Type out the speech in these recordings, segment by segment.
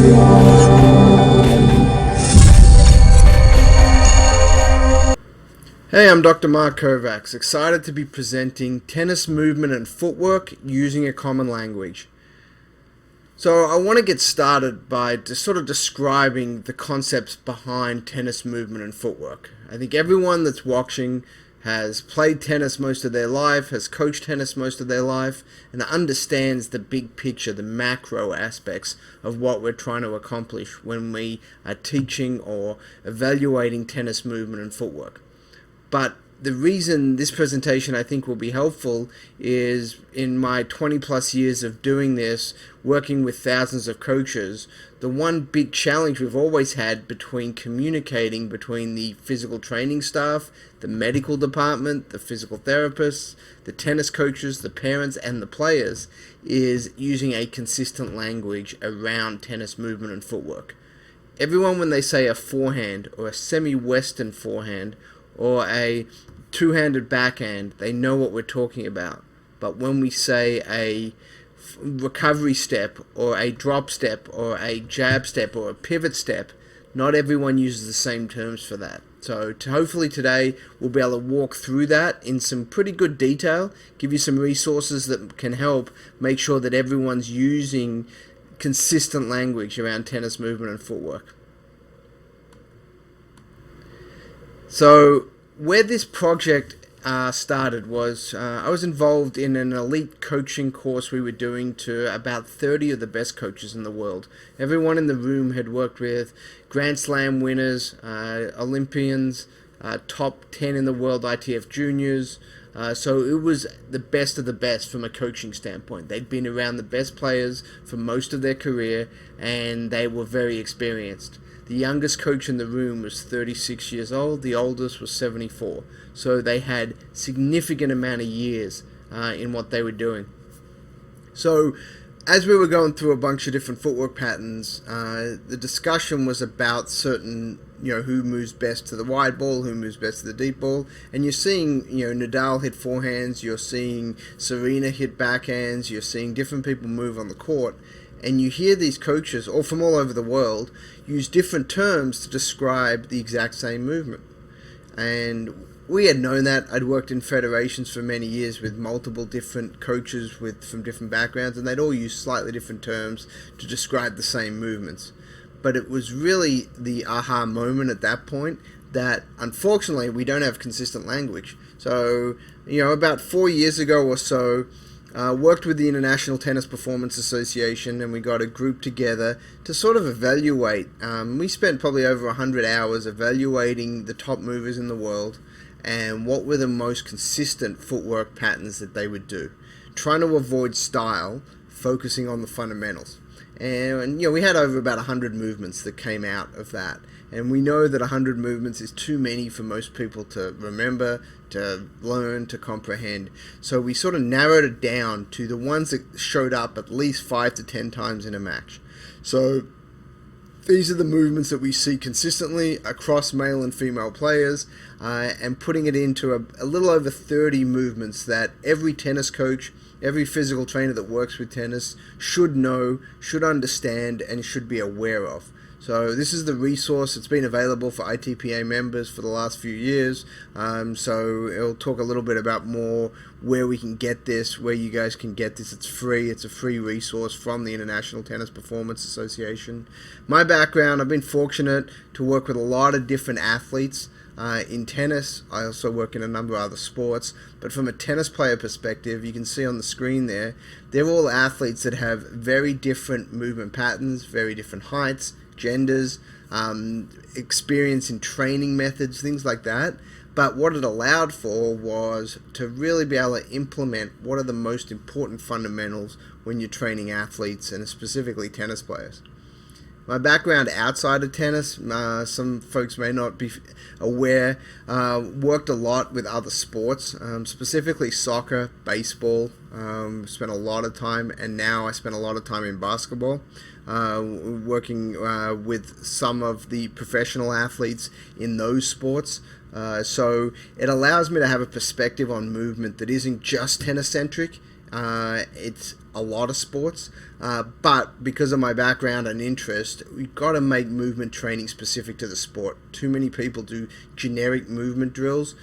Hey, I'm Dr. Mark Kovacs, excited to be presenting tennis movement and footwork using a common language. So I want to get started by just sort of describing the concepts behind tennis movement and footwork. I think everyone that's watching has played tennis most of their life, has coached tennis most of their life, and understands the big picture, the macro aspects of what we're trying to accomplish when we are teaching or evaluating tennis movement and footwork. But the reason this presentation I think will be helpful is in my 20 plus years of doing this, working with thousands of coaches, the one big challenge we've always had between communicating between the physical training staff, the medical department, the physical therapists, the tennis coaches, the parents, and the players is using a consistent language around tennis movement and footwork. Everyone, when they say a forehand or a semi-western forehand or a two-handed backhand, they know what we're talking about. But when we say a recovery step or a drop step or a jab step or a pivot step, not everyone uses the same terms for that. So hopefully today we'll be able to walk through that in some pretty good detail, give you some resources that can help make sure that everyone's using consistent language around tennis movement and footwork. So where this project started was I was involved in an elite coaching course we were doing to about 30 of the best coaches in the world. Everyone in the room had worked with Grand Slam winners, Olympians, top 10 in the world ITF juniors. So it was the best of the best from a coaching standpoint. They'd been around the best players for most of their career, and they were very experienced. The youngest coach in the room was 36 years old. The oldest was 74. So they had significant amount of years in what they were doing. So as we were going through a bunch of different footwork patterns, the discussion was about certain, who moves best to the wide ball, who moves best to the deep ball. And you're seeing, Nadal hit forehands, you're seeing Serena hit backhands, you're seeing different people move on the court. And you hear these coaches, all from all over the world, use different terms to describe the exact same movement. And we had known that. I'd worked in federations for many years with multiple different coaches from different backgrounds, and they'd all use slightly different terms to describe the same movements. But it was really the aha moment at that point that, unfortunately, we don't have consistent language. So, about 4 years ago or so, worked with the International Tennis Performance Association, and we got a group together to sort of evaluate. We spent probably over 100 hours evaluating the top movers in the world and what were the most consistent footwork patterns that they would do, trying to avoid style, focusing on the fundamentals. And we had over about 100 movements that came out of that. And we know that 100 movements is too many for most people to remember, to learn, to comprehend. So we sort of narrowed it down to the ones that showed up at least 5 to 10 times in a match. So these are the movements that we see consistently across male and female players, and putting it into a little over 30 movements that every tennis coach, every physical trainer that works with tennis should know, should understand, and should be aware of. So this is the resource. It's been available for iTPA members for the last few years. So it'll talk a little bit about more where we can get this, where you guys can get this. It's free. It's a free resource from the International Tennis Performance Association. My background, I've been fortunate to work with a lot of different athletes in tennis. I also work in a number of other sports. But from a tennis player perspective, you can see on the screen there, they're all athletes that have very different movement patterns, very different heights, genders, experience in training methods, things like that. But what it allowed for was to really be able to implement what are the most important fundamentals when you're training athletes, and specifically tennis players. My background outside of tennis, some folks may not be aware, worked a lot with other sports, specifically soccer, baseball, spent a lot of time, and now I spend a lot of time in basketball, working with some of the professional athletes in those sports. So it allows me to have a perspective on movement that isn't just tennis-centric. It's a lot of sports, but because of my background and interest, we've got to make movement training specific to the sport. Too many people do generic movement drills,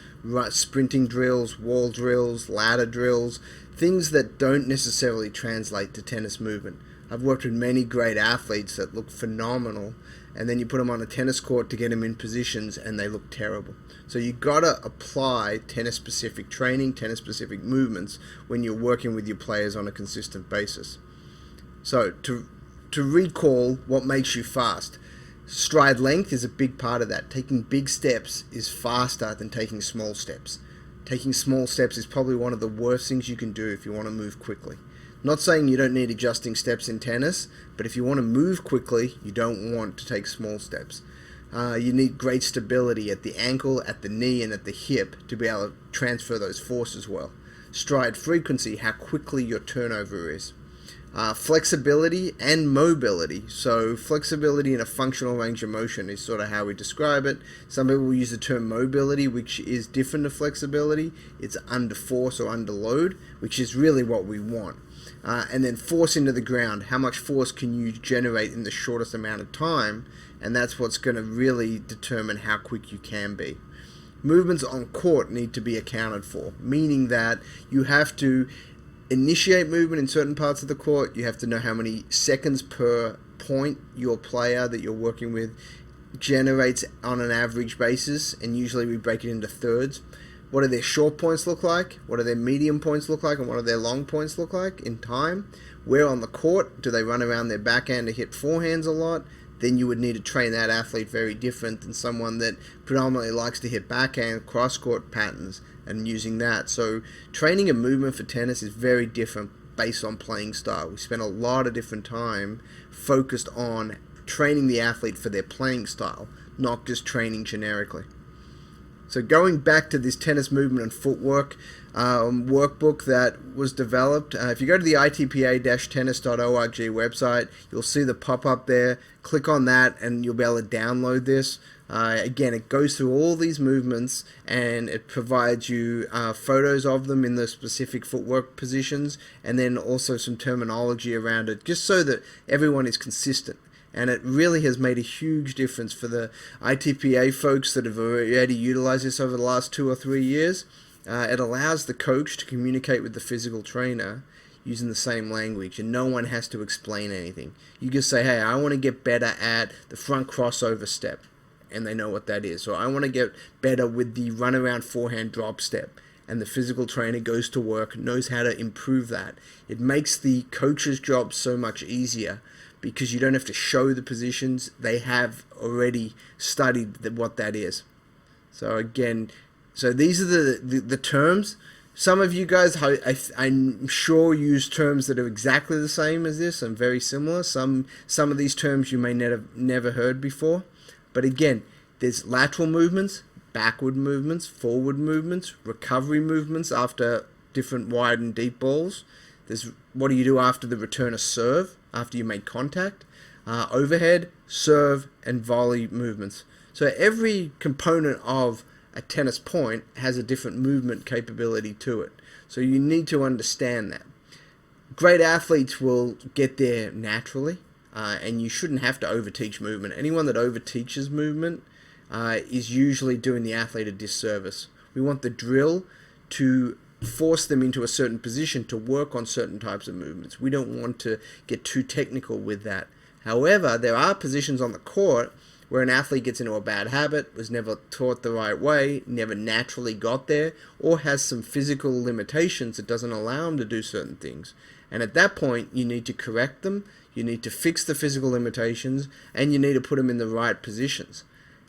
sprinting drills, wall drills, ladder drills, things that don't necessarily translate to tennis movement. I've worked with many great athletes that look phenomenal, and then you put them on a tennis court to get them in positions and they look terrible. So you gotta apply tennis specific training, tennis specific movements when you're working with your players on a consistent basis. So to recall what makes you fast, stride length is a big part of that. Taking big steps is faster than taking small steps. Taking small steps is probably one of the worst things you can do if you want to move quickly. Not saying you don't need adjusting steps in tennis, but if you want to move quickly, you don't want to take small steps. You need great stability at the ankle, at the knee, and at the hip to be able to transfer those forces well. Stride frequency, how quickly your turnover is. Flexibility and mobility. So flexibility in a functional range of motion is sort of how we describe it. Some people use the term mobility, which is different to flexibility. It's under force or under load, which is really what we want. And then force into the ground. How much force can you generate in the shortest amount of time? And that's what's going to really determine how quick you can be. Movements on court need to be accounted for, meaning that you have to initiate movement in certain parts of the court. You have to know how many seconds per point your player that you're working with generates on an average basis, and usually we break it into thirds. What do their short points look like? What do their medium points look like? And what do their long points look like in time? Where on the court do they run around their backhand to hit forehands a lot? Then you would need to train that athlete very different than someone that predominantly likes to hit backhand cross-court patterns and using that. So training a movement for tennis is very different based on playing style. We spend a lot of different time focused on training the athlete for their playing style, not just training generically. So going back to this tennis movement and footwork workbook that was developed, if you go to the iTPA-tennis.org website, you'll see the pop-up there. Click on that and you'll be able to download this. Again, it goes through all these movements and it provides you photos of them in the specific footwork positions, and then also some terminology around it, just so that everyone is consistent. And it really has made a huge difference for the iTPA folks that have already utilized this over the last 2 or 3 years. It allows the coach to communicate with the physical trainer using the same language, and no one has to explain anything. You just say, hey, I want to get better at the front crossover step, and they know what that is. Or I want to get better with the runaround forehand drop step, and the physical trainer goes to work, knows how to improve that. It makes the coach's job so much easier, because you don't have to show the positions. They have already studied what that is. So again, these are the terms. Some of you guys, I'm sure, use terms that are exactly the same as this and very similar. Some of these terms you may never heard before. But again, there's lateral movements, backward movements, forward movements, recovery movements after different wide and deep balls. There's what do you do after the return of serve, after you make contact, overhead, serve, and volley movements. So every component of a tennis point has a different movement capability to it. So you need to understand that. Great athletes will get there naturally, and you shouldn't have to overteach movement. Anyone that overteaches movement is usually doing the athlete a disservice. We want the drill to force them into a certain position to work on certain types of movements. We don't want to get too technical with that. However, there are positions on the court where an athlete gets into a bad habit, was never taught the right way, never naturally got there, or has some physical limitations that doesn't allow them to do certain things. And at that point, you need to correct them, you need to fix the physical limitations, and you need to put them in the right positions.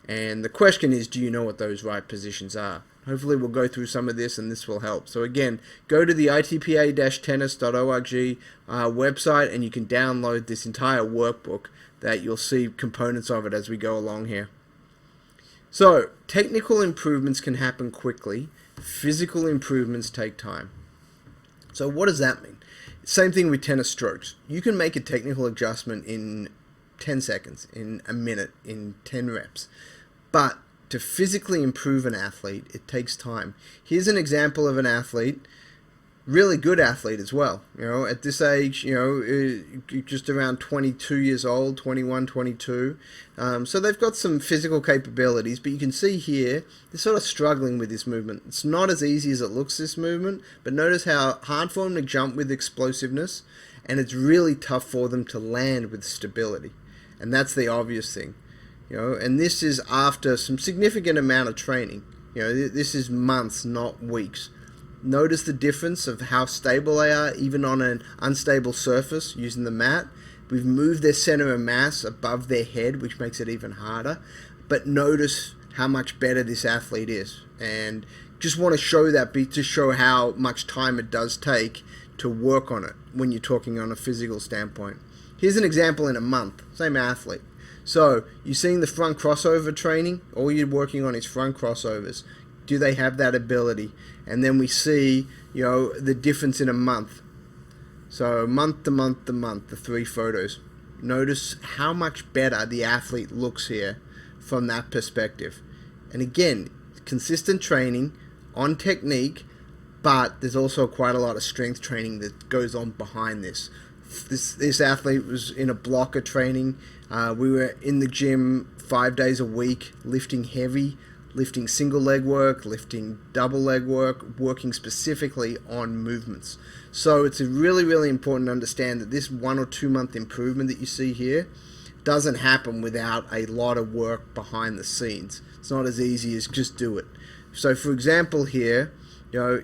And the question is, do you know what those right positions are? Hopefully we'll go through some of this and this will help. So again, go to the iTPA-tennis.org website and you can download this entire workbook that you'll see components of it as we go along here. So technical improvements can happen quickly. Physical improvements take time. So what does that mean? Same thing with tennis strokes. You can make a technical adjustment in 10 seconds, in a minute, in 10 reps. But to physically improve an athlete, it takes time. Here's an example of an athlete really good athlete as well. At this age, just around 22 years old, 21, 22. So they've got some physical capabilities, but you can see here, they're sort of struggling with this movement. It's not as easy as it looks, this movement, but notice how hard for them to jump with explosiveness, and it's really tough for them to land with stability. And that's the obvious thing. And this is after some significant amount of training. This is months, not weeks. Notice the difference of how stable they are, even on an unstable surface using the mat. We've moved their center of mass above their head, which makes it even harder. But notice how much better this athlete is. And just want to show that, to show how much time it does take to work on it when you're talking on a physical standpoint. Here's an example in a month, same athlete. So you're seeing the front crossover training, all you're working on is front crossovers. Do they have that ability? And then we see, the difference in a month. So month to month to month, the 3 photos. Notice how much better the athlete looks here from that perspective. And again, consistent training on technique, but there's also quite a lot of strength training that goes on behind this. This athlete was in a blocker training. We were in the gym 5 days a week, lifting heavy, lifting single leg work, lifting double leg work, working specifically on movements. So it's really, really important to understand that this 1 or 2 month improvement that you see here doesn't happen without a lot of work behind the scenes. It's not as easy as just do it. So for example here,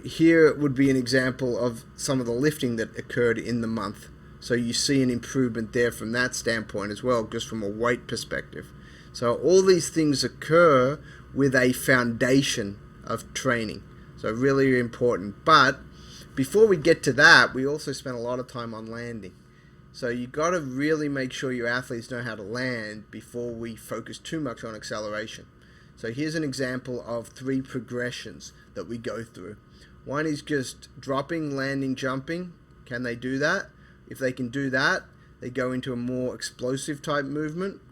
here would be an example of some of the lifting that occurred in the month. So you see an improvement there from that standpoint as well, just from a weight perspective. So all these things occur with a foundation of training. So really important. But before we get to that, we also spend a lot of time on landing. So you got to really make sure your athletes know how to land before we focus too much on acceleration. So here's an example of 3 progressions that we go through. One is just dropping, landing, jumping. Can they do that? If they can do that, they go into a more explosive type movement.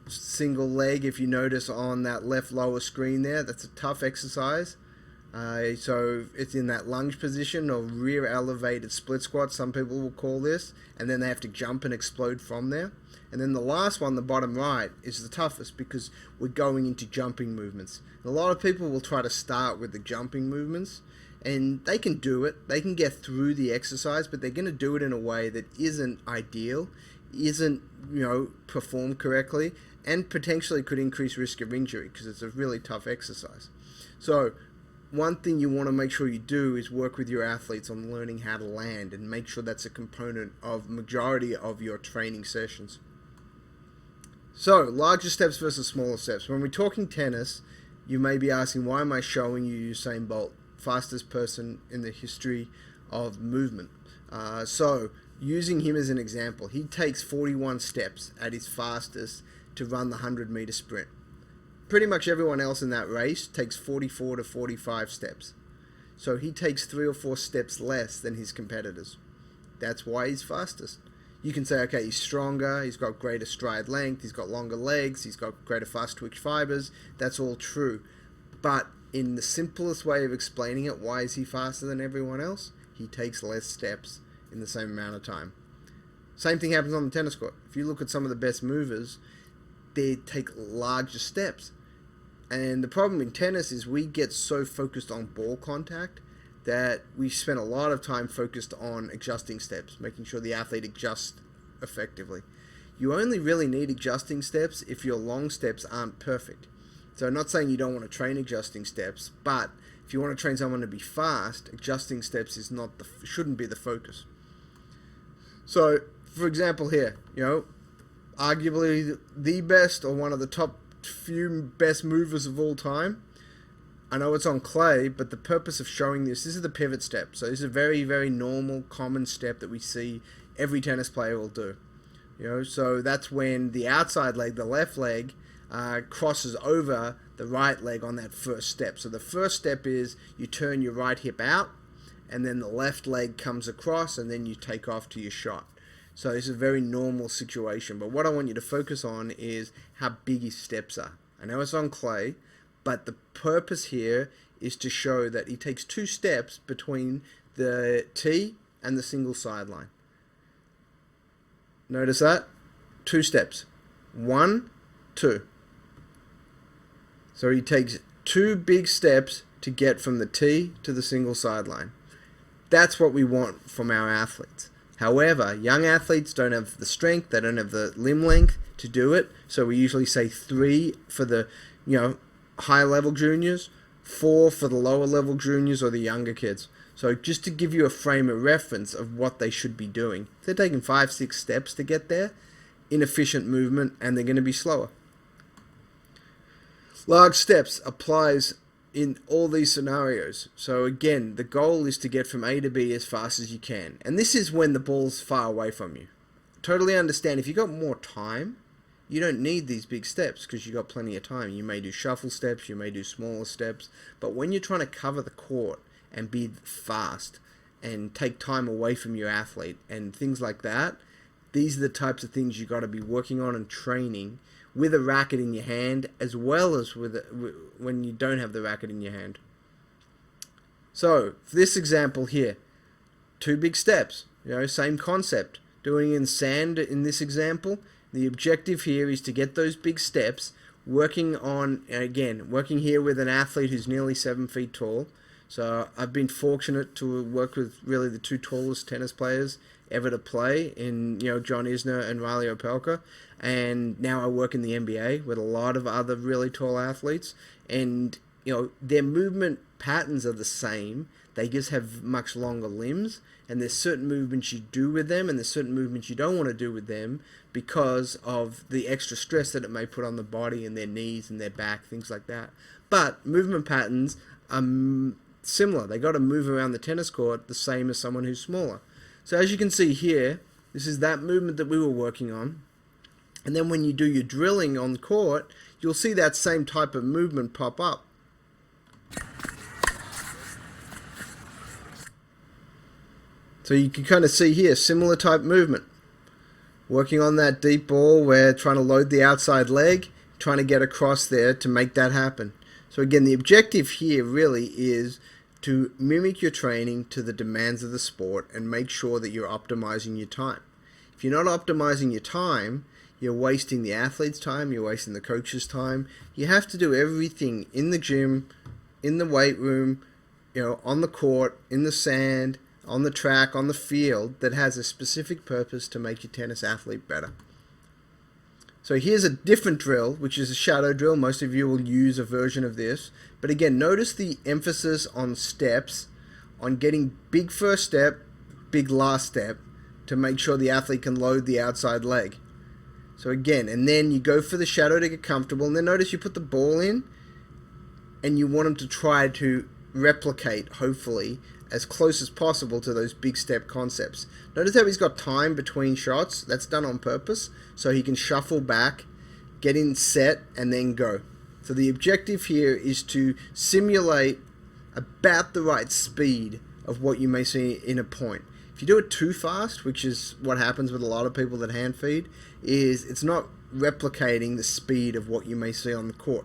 Single leg, if you notice on that left lower screen there, that's a tough exercise. So it's in that lunge position or rear elevated split squat, some people will call this, and then they have to jump and explode from there. And then the last one, the bottom right, is the toughest because we're going into jumping movements. And a lot of people will try to start with the jumping movements, and they can do it, they can get through the exercise, but they're going to do it in a way that isn't ideal, isn't performed correctly, and potentially could increase risk of injury because it's a really tough exercise. So one thing you want to make sure you do is work with your athletes on learning how to land and make sure that's a component of majority of your training sessions. So larger steps versus smaller steps. When we're talking tennis, you may be asking, why am I showing you Usain Bolt, fastest person in the history of movement? So using him as an example, he takes 41 steps at his fastest to run the 100-meter sprint. Pretty much everyone else in that race takes 44 to 45 steps. So he takes 3 or 4 steps less than his competitors. That's why he's fastest. You can say, okay, he's stronger, he's got greater stride length, he's got longer legs, he's got greater fast twitch fibers. That's all true. But in the simplest way of explaining it, why is he faster than everyone else? He takes less steps in the same amount of time. Same thing happens on the tennis court. If you look at some of the best movers, they take larger steps. And the problem in tennis is we get so focused on ball contact that we spend a lot of time focused on adjusting steps, making sure the athlete adjusts effectively. You only really need adjusting steps if your long steps aren't perfect. So I'm not saying you don't want to train adjusting steps, but if you want to train someone to be fast, adjusting steps is shouldn't be the focus. So, for example here, arguably the best or one of the top few best movers of all time. I know it's on clay, but the purpose of showing this is the pivot step. So this is a very, very normal, common step that we see every tennis player will do. So that's when the outside leg, the left leg, crosses over the right leg on that first step. So the first step is you turn your right hip out, and then the left leg comes across, and then you take off to your shot. So this is a very normal situation. But what I want you to focus on is how big his steps are. I know it's on clay, but the purpose here is to show that he takes 2 steps between the tee, and the single sideline. Notice that? 2 steps. 1, 2. So he takes 2 big steps to get from the tee to the single sideline. That's what we want from our athletes. However, young athletes don't have the strength, they don't have the limb length to do it, so we usually say 3 for the, higher level juniors, 4 for the lower level juniors or the younger kids. So just to give you a frame of reference of what they should be doing. If they're taking 5, 6 steps to get there, inefficient movement, and they're going to be slower. Large steps applies in all these scenarios. So again, the goal is to get from A to B as fast as you can. And this is when the ball's far away from you. Totally understand, if you got more time, you don't need these big steps because you got plenty of time. You may do shuffle steps, you may do smaller steps, but when you're trying to cover the court and be fast and take time away from your athlete and things like that, these are the types of things you got to be working on and training with a racket in your hand, as well as when you don't have the racket in your hand. So, for this example here, 2 big steps, same concept. Doing in sand in this example, the objective here is to get those big steps, working here with an athlete who's nearly 7 feet tall. So I've been fortunate to work with really the 2 tallest tennis players ever to play in, John Isner and Riley Opelka. And now I work in the NBA with a lot of other really tall athletes. And, their movement patterns are the same. They just have much longer limbs. And there's certain movements you do with them and there's certain movements you don't want to do with them because of the extra stress that it may put on the body and their knees and their back, things like that. But movement patterns are similar. They got to move around the tennis court the same as someone who's smaller. So as you can see here, this is that movement that we were working on. And then when you do your drilling on the court, you'll see that same type of movement pop up. So you can kind of see here, similar type movement. Working on that deep ball, we're trying to load the outside leg, trying to get across there to make that happen. So again, the objective here really is to mimic your training to the demands of the sport and make sure that you're optimizing your time. If you're not optimizing your time, you're wasting the athlete's time, you're wasting the coach's time. You have to do everything in the gym, in the weight room, on the court, in the sand, on the track, on the field, that has a specific purpose to make your tennis athlete better. So here's a different drill, which is a shadow drill. Most of you will use a version of this. But again, notice the emphasis on steps, on getting big first step, big last step, to make sure the athlete can load the outside leg. So again, and then you go for the shadow to get comfortable, and then notice you put the ball in, and you want them to try to replicate, hopefully, as close as possible to those big step concepts. Notice how he's got time between shots. That's done on purpose, so he can shuffle back, get in set, and then go. So the objective here is to simulate about the right speed of what you may see in a point. If you do it too fast, which is what happens with a lot of people that hand feed, is it's not replicating the speed of what you may see on the court.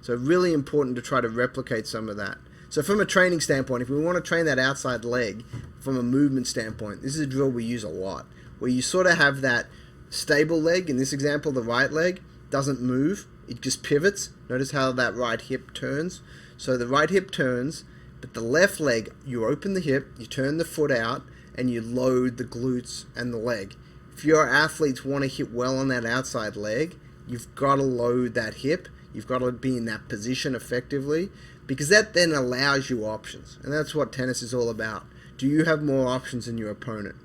So really important to try to replicate some of that. So from a training standpoint, if we want to train that outside leg from a movement standpoint, this is a drill we use a lot, where you sort of have that stable leg. In this example, the right leg doesn't move, it just pivots. Notice how that right hip turns. So the right hip turns, but the left leg, you open the hip, you turn the foot out, and you load the glutes and the leg. If your athletes want to hit well on that outside leg, you've got to load that hip. You've got to be in that position effectively, because that then allows you options. And that's what tennis is all about. Do you have more options than your opponent?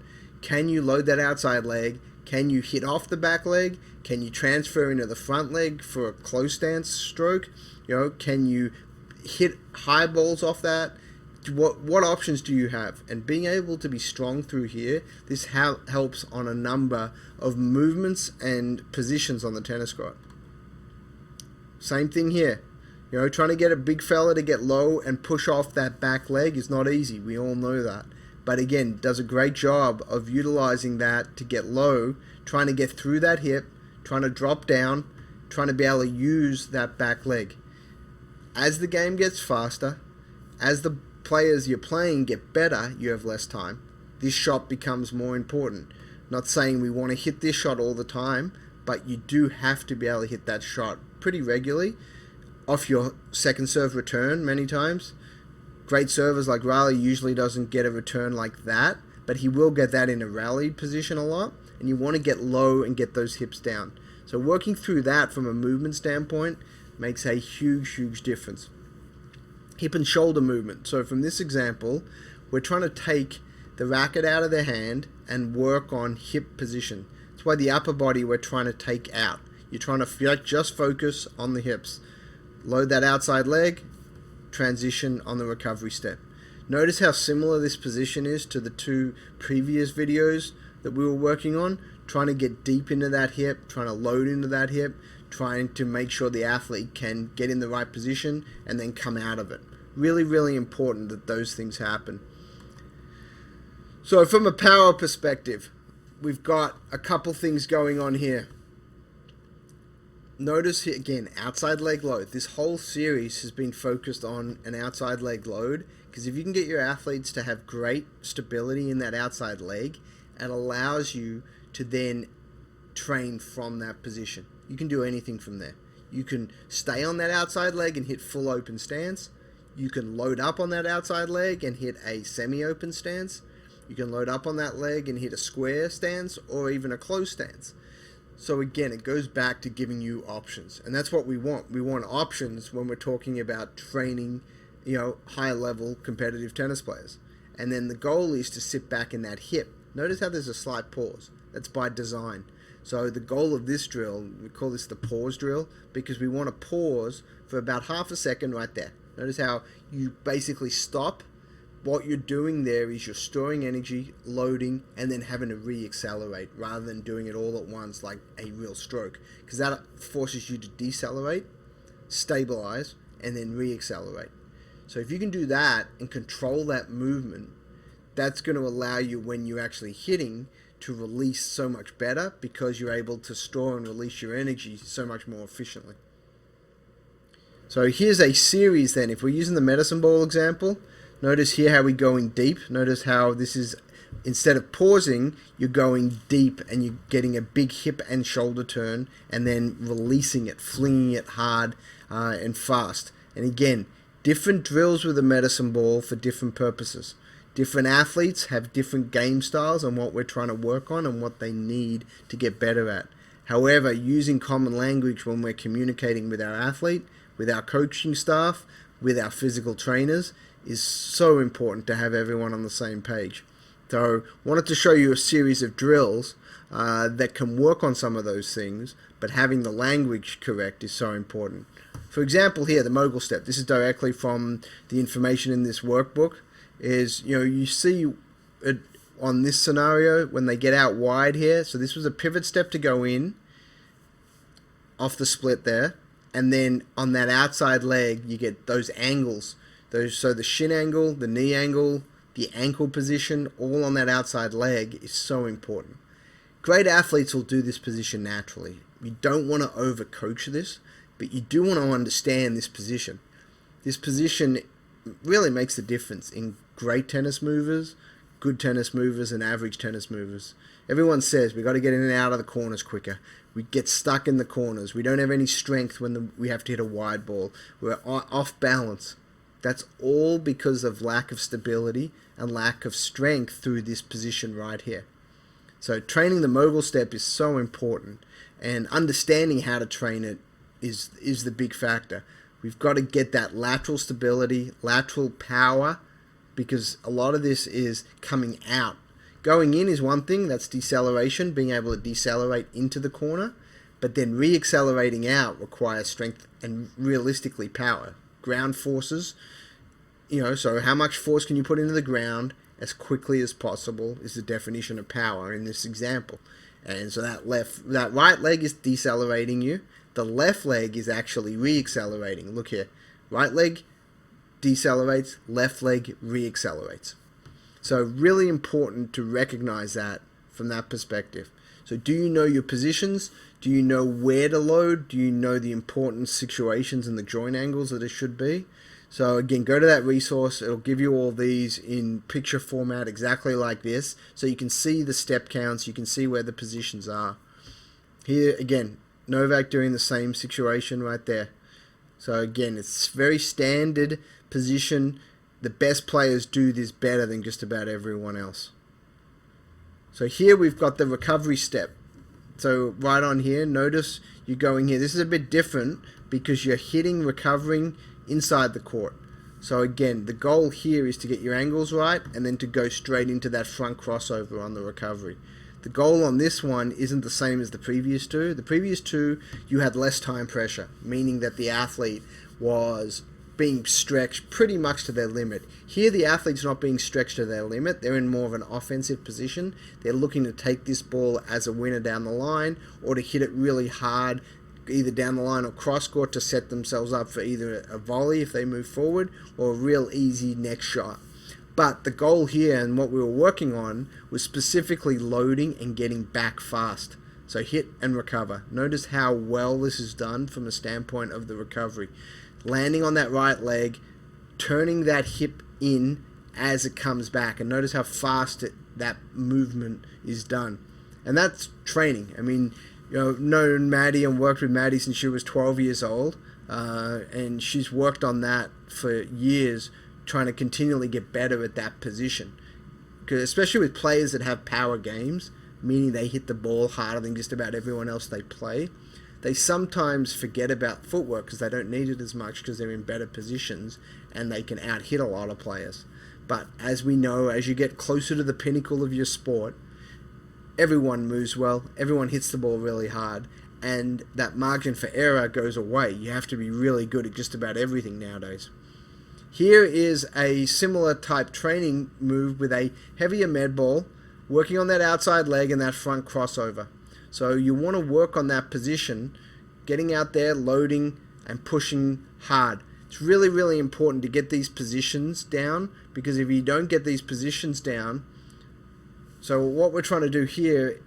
Can you load that outside leg? Can you hit off the back leg? Can you transfer into the front leg for a close stance stroke? Can you hit high balls off that? What options do you have? And being able to be strong through here, this helps on a number of movements and positions on the tennis court. Same thing here. Trying to get a big fella to get low and push off that back leg is not easy. We all know that. But again, does a great job of utilizing that to get low, trying to get through that hip, trying to drop down, trying to be able to use that back leg. As the game gets faster, as the players you're playing get better, you have less time. This shot becomes more important. Not saying we want to hit this shot all the time, but you do have to be able to hit that shot pretty regularly off your second serve return many times. Great servers like Riley usually doesn't get a return like that, but he will get that in a rally position a lot, and you want to get low and get those hips down. So working through that from a movement standpoint makes a huge difference. Hip and shoulder movement. So from this example, we're trying to take the racket out of their hand and work on hip position. That's why the upper body we're trying to take out. You're trying to just focus on the hips. Load that outside leg, transition on the recovery step. Notice how similar this position is to the two previous videos that we were working on, trying to get deep into that hip, trying to load into that hip, trying to make sure the athlete can get in the right position and then come out of it. Really important that those things happen. So from a power perspective, we've got a couple things going on here. Notice here, again, outside leg load. This whole series has been focused on an outside leg load, because if you can get your athletes to have great stability in that outside leg, it allows you to then train from that position. You can do anything from there. You can stay on that outside leg and hit full open stance. You can load up on that outside leg and hit a semi-open stance. You can load up on that leg and hit a square stance or even a closed stance. So again, it goes back to giving you options, and that's what we want. We want options when we're talking about training, higher level competitive tennis players. And then the goal is to sit back in that hip. Notice how there's a slight pause. That's by design. So the goal of this drill, we call this the pause drill, because we want to pause for about half a second right there. Notice how you basically stop. What you're doing there is you're storing energy, loading, and then having to re-accelerate rather than doing it all at once like a real stroke, because that forces you to decelerate, stabilize, and then re-accelerate. So if you can do that and control that movement, that's going to allow you, when you're actually hitting, to release so much better, because you're able to store and release your energy so much more efficiently. So here's a series then. If we're using the medicine ball example, notice here how we're going deep. Notice how this is, instead of pausing, you're going deep and you're getting a big hip and shoulder turn and then releasing it, flinging it hard and fast. And again, different drills with the medicine ball for different purposes. Different athletes have different game styles and what we're trying to work on and what they need to get better at. However, using common language when we're communicating with our athlete, with our coaching staff, with our physical trainers, is so important to have everyone on the same page. So wanted to show you a series of drills that can work on some of those things, but having the language correct is so important. For example here, the mogul step. This is directly from the information in this workbook. Is, you see it on this scenario when they get out wide here. So this was a pivot step to go in off the split there, and then on that outside leg you get those angles. So the shin angle, the knee angle, the ankle position, all on that outside leg is so important. Great athletes will do this position naturally. You don't want to overcoach this, but you do want to understand this position. This position really makes the difference in great tennis movers, good tennis movers, and average tennis movers. Everyone says we got to get in and out of the corners quicker. We get stuck in the corners. We don't have any strength when we have to hit a wide ball. We're off balance. That's all because of lack of stability and lack of strength through this position right here. So training the mogul step is so important, and understanding how to train it is the big factor. We've got to get that lateral stability, lateral power, because a lot of this is coming out. Going in is one thing, that's deceleration, being able to decelerate into the corner, but then re-accelerating out requires strength and realistically power. Ground forces, so how much force can you put into the ground as quickly as possible is the definition of power in this example. And so that right leg is decelerating you. The left leg is actually re-accelerating. Look here. Right leg decelerates, left leg re-accelerates. So really important to recognize that from that perspective. So do you know your positions? Do you know where to load? Do you know the important situations and the joint angles that it should be? So again, go to that resource. It'll give you all these in picture format exactly like this. So you can see the step counts. You can see where the positions are. Here again, Novak doing the same situation right there. So again, it's very standard position. The best players do this better than just about everyone else. So here we've got the recovery step. So right on here, notice you're going here. This is a bit different because you're hitting, recovering inside the court. So again, the goal here is to get your angles right and then to go straight into that front crossover on the recovery. The goal on this one isn't the same as the previous two. The previous two, you had less time pressure, meaning that the athlete was being stretched pretty much to their limit. Here, the athlete's not being stretched to their limit. They're in more of an offensive position. They're looking to take this ball as a winner down the line or to hit it really hard, either down the line or cross court, to set themselves up for either a volley if they move forward or a real easy next shot. But the goal here and what we were working on was specifically loading and getting back fast. So hit and recover. Notice how well this is done from a standpoint of the recovery. Landing on that right leg, turning that hip in as it comes back. And notice how fast that movement is done. And that's training. I mean, known Maddie and worked with Maddie since she was 12 years old. And she's worked on that for years, trying to continually get better at that position. Because especially with players that have power games, meaning they hit the ball harder than just about everyone else they play, they sometimes forget about footwork because they don't need it as much because they're in better positions and they can out-hit a lot of players. But as we know, as you get closer to the pinnacle of your sport, everyone moves well, everyone hits the ball really hard, and that margin for error goes away. You have to be really good at just about everything nowadays. Here is a similar type training move with a heavier med ball, working on that outside leg and that front crossover. So you want to work on that position, getting out there, loading, and pushing hard. It's really, really important to get these positions down, because if you don't get these positions down, so what we're trying to do here,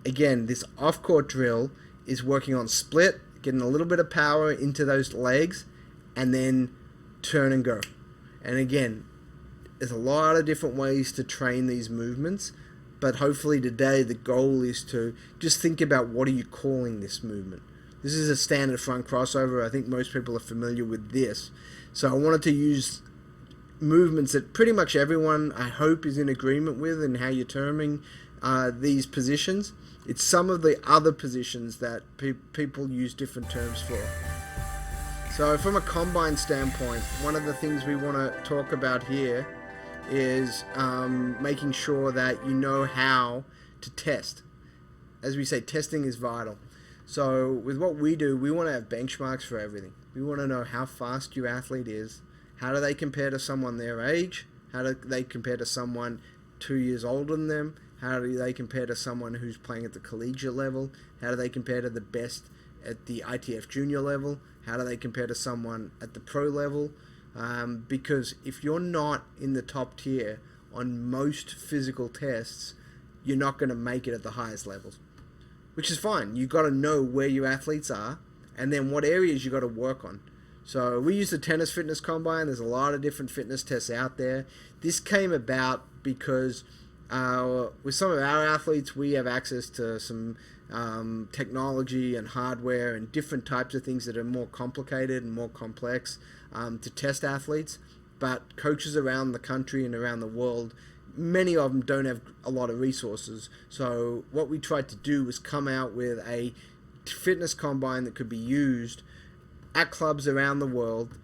again, this off-court drill is working on split, getting a little bit of power into those legs, and then turn and go. And again, there's a lot of different ways to train these movements, but hopefully today the goal is to just think about, what are you calling this movement? This is a standard front crossover. I think most people are familiar with this. So I wanted to use movements that pretty much everyone, I hope, is in agreement with and how you're terming these positions. It's some of the other positions that people use different terms for. So from a combine standpoint, one of the things we want to talk about here is making sure that you know how to test. As we say, testing is vital. So with what we do, we want to have benchmarks for everything. We want to know how fast your athlete is, how do they compare to someone their age, how do they compare to someone 2 years older than them, how do they compare to someone who's playing at the collegiate level, how do they compare to the best at the ITF junior level, how do they compare to someone at the pro level, because if you're not in the top tier on most physical tests, you're not going to make it at the highest levels, which is fine. You've got to know where your athletes are and then what areas you got to work on. So we use the Tennis Fitness Combine. There's a lot of different fitness tests out there. This came about because with some of our athletes, we have access to some technology and hardware and different types of things that are more complicated and more complex to test athletes. But coaches around the country and around the world, many of them don't have a lot of resources. So what we tried to do was come out with a fitness combine that could be used at clubs around the world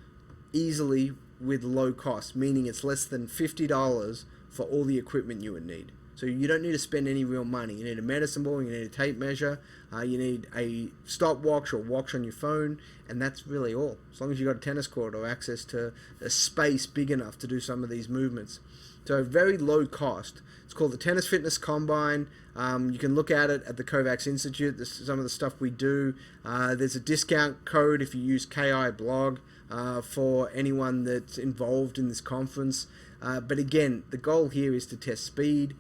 easily with low cost, meaning it's less than $50 for all the equipment you would need. So you don't need to spend any real money. You need a medicine ball, you need a tape measure, you need a stopwatch or watch on your phone, and that's really all. As long as you've got a tennis court or access to a space big enough to do some of these movements. So very low cost. It's called the Tennis Fitness Combine. You can look at it at the Kovacs Institute. This is some of the stuff we do. There's a discount code if you use KI blog for anyone that's involved in this conference. But again, the goal here is to test speed,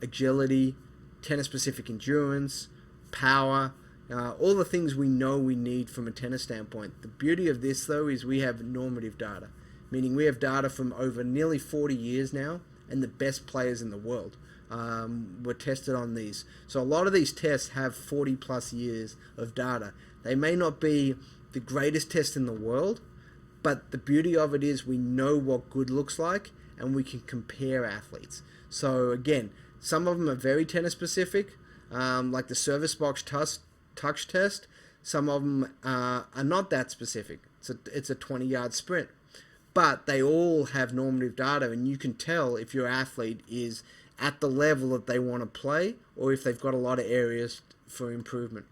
agility, tennis-specific endurance, power, all the things we know we need from a tennis standpoint. The beauty of this, though, is we have normative data. meaning we have data from over nearly 40 years now, and the best players in the world were tested on these. So a lot of these tests have 40 plus years of data. They may not be the greatest test in the world, but the beauty of it is we know what good looks like, and we can compare athletes. So again, some of them are very tennis specific, like the service box touch test. Some of them are not that specific. It's a 20-yard sprint. But they all have normative data, and you can tell if your athlete is at the level that they want to play or if they've got a lot of areas for improvement.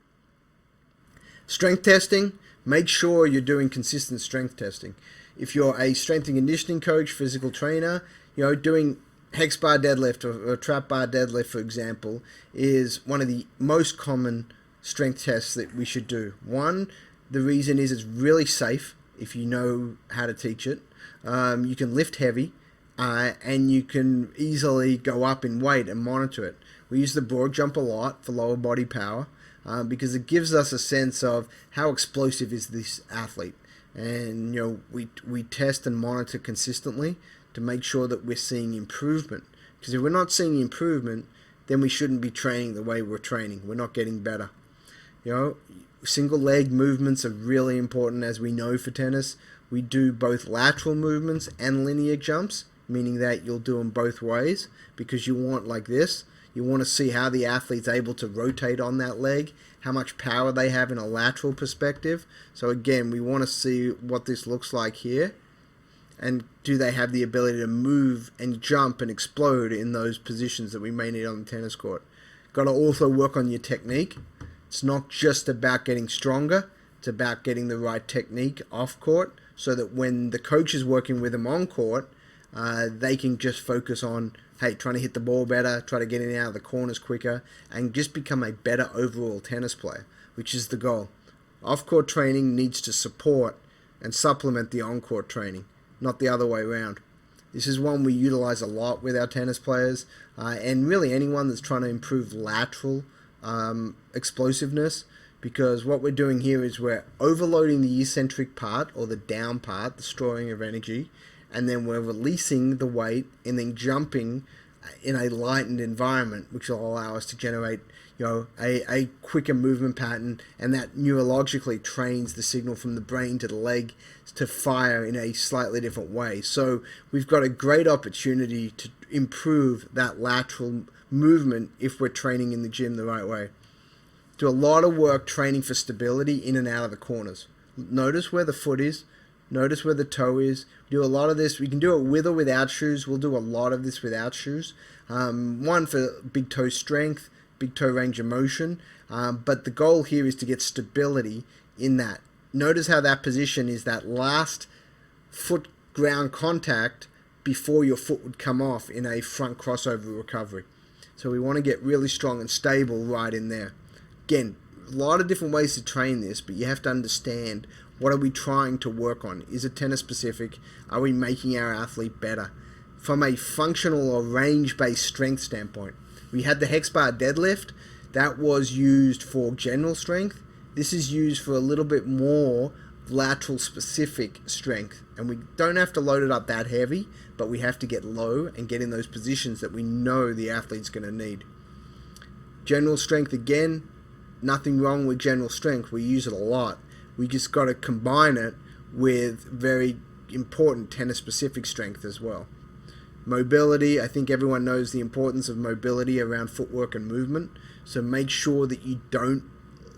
Strength testing, make sure you're doing consistent strength testing. If you're a strength and conditioning coach, physical trainer, doing hex bar deadlift or trap bar deadlift, for example, is one of the most common strength tests that we should do. One, the reason is it's really safe if you know how to teach it. You can lift heavy, and you can easily go up in weight and monitor it. We use the broad jump a lot for lower body power because it gives us a sense of how explosive is this athlete. And we test and monitor consistently to make sure that we're seeing improvement. Because if we're not seeing improvement, then we shouldn't be training the way we're training. We're not getting better. Single leg movements are really important, as we know for tennis. We do both lateral movements and linear jumps, meaning that you'll do them both ways, because you want, like this, you want to see how the athlete's able to rotate on that leg, how much power they have in a lateral perspective. So again, we want to see what this looks like here, and do they have the ability to move and jump and explode in those positions that we may need on the tennis court. Got to also work on your technique. It's not just about getting stronger, it's about getting the right technique off court, so that when the coach is working with them on court, they can just focus on, trying to hit the ball better, try to get in and out of the corners quicker, and just become a better overall tennis player, which is the goal. Off-court training needs to support and supplement the on-court training, not the other way around. This is one we utilize a lot with our tennis players, and really anyone that's trying to improve lateral explosiveness, because what we're doing here is we're overloading the eccentric part, or the down part, the storing of energy, and then we're releasing the weight and then jumping in a lightened environment, which will allow us to generate a quicker movement pattern, and that neurologically trains the signal from the brain to the leg to fire in a slightly different way. So we've got a great opportunity to improve that lateral movement if we're training in the gym the right way. Do a lot of work training for stability in and out of the corners. Notice where the foot is. Notice where the toe is. We do a lot of this. We can do it with or without shoes. We'll do a lot of this without shoes. One for big toe strength, big toe range of motion. But the goal here is to get stability in that. Notice how that position is that last foot ground contact before your foot would come off in a front crossover recovery. So we want to get really strong and stable right in there. Again, a lot of different ways to train this, but you have to understand, what are we trying to work on? Is it tennis specific? Are we making our athlete better? From a functional or range-based strength standpoint, we had the hex bar deadlift. That was used for general strength. This is used for a little bit more lateral specific strength, and we don't have to load it up that heavy, but we have to get low and get in those positions that we know the athlete's going to need. General strength, again, nothing wrong with general strength. We use it a lot. We just got to combine it with very important tennis specific strength as well. Mobility, I think everyone knows the importance of mobility around footwork and movement, so make sure that you don't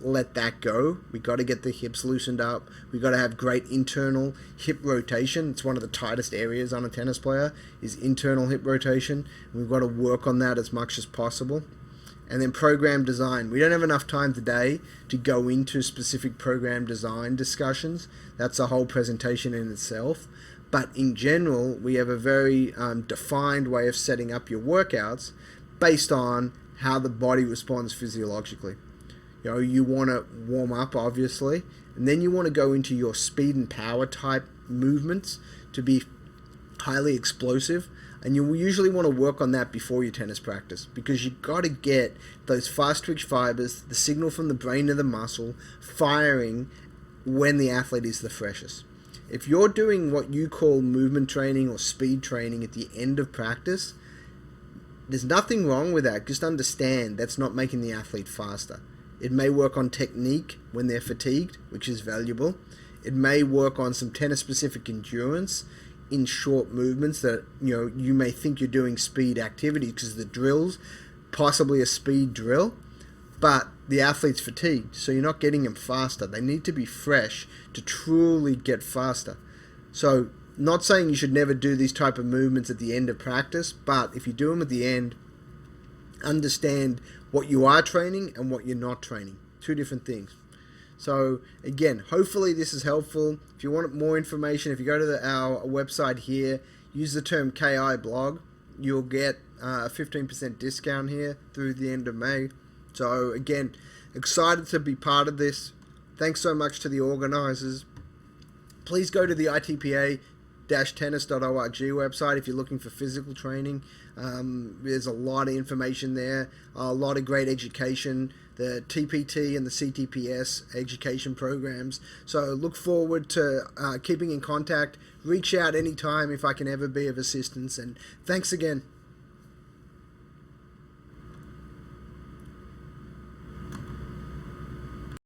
let that go. We got to get the hips loosened up. We got to have great internal hip rotation. It's one of the tightest areas on a tennis player, is internal hip rotation. We've got to work on that as much as possible. And then program design. We don't have enough time today to go into specific program design discussions. That's a whole presentation in itself. But in general, we have a very defined way of setting up your workouts based on how the body responds physiologically. You want to warm up, obviously, and then you want to go into your speed and power type movements to be highly explosive. And you usually want to work on that before your tennis practice, because you've got to get those fast twitch fibers, the signal from the brain to the muscle, firing when the athlete is the freshest. If you're doing what you call movement training or speed training at the end of practice, there's nothing wrong with that. Just understand that's not making the athlete faster. It may work on technique when they're fatigued, which is valuable. It may work on some tennis-specific endurance in short movements that you may think you're doing speed activities because the drill's possibly a speed drill, but the athlete's fatigued, so you're not getting them faster. They need to be fresh to truly get faster. So, not saying you should never do these type of movements at the end of practice, but if you do them at the end, understand what you are training and what you're not training. Two different things. So again, hopefully this is helpful. If you want more information, if you go to our website here, use the term KI blog, you'll get a 15% discount here through the end of May. So again, excited to be part of this. Thanks so much to the organizers. Please go to the iTPA-tennis.org website if you're looking for physical training. There's a lot of information there, a lot of great education, the TPT and the CTPS education programs. So look forward to keeping in contact. Reach out anytime if I can ever be of assistance. And thanks again.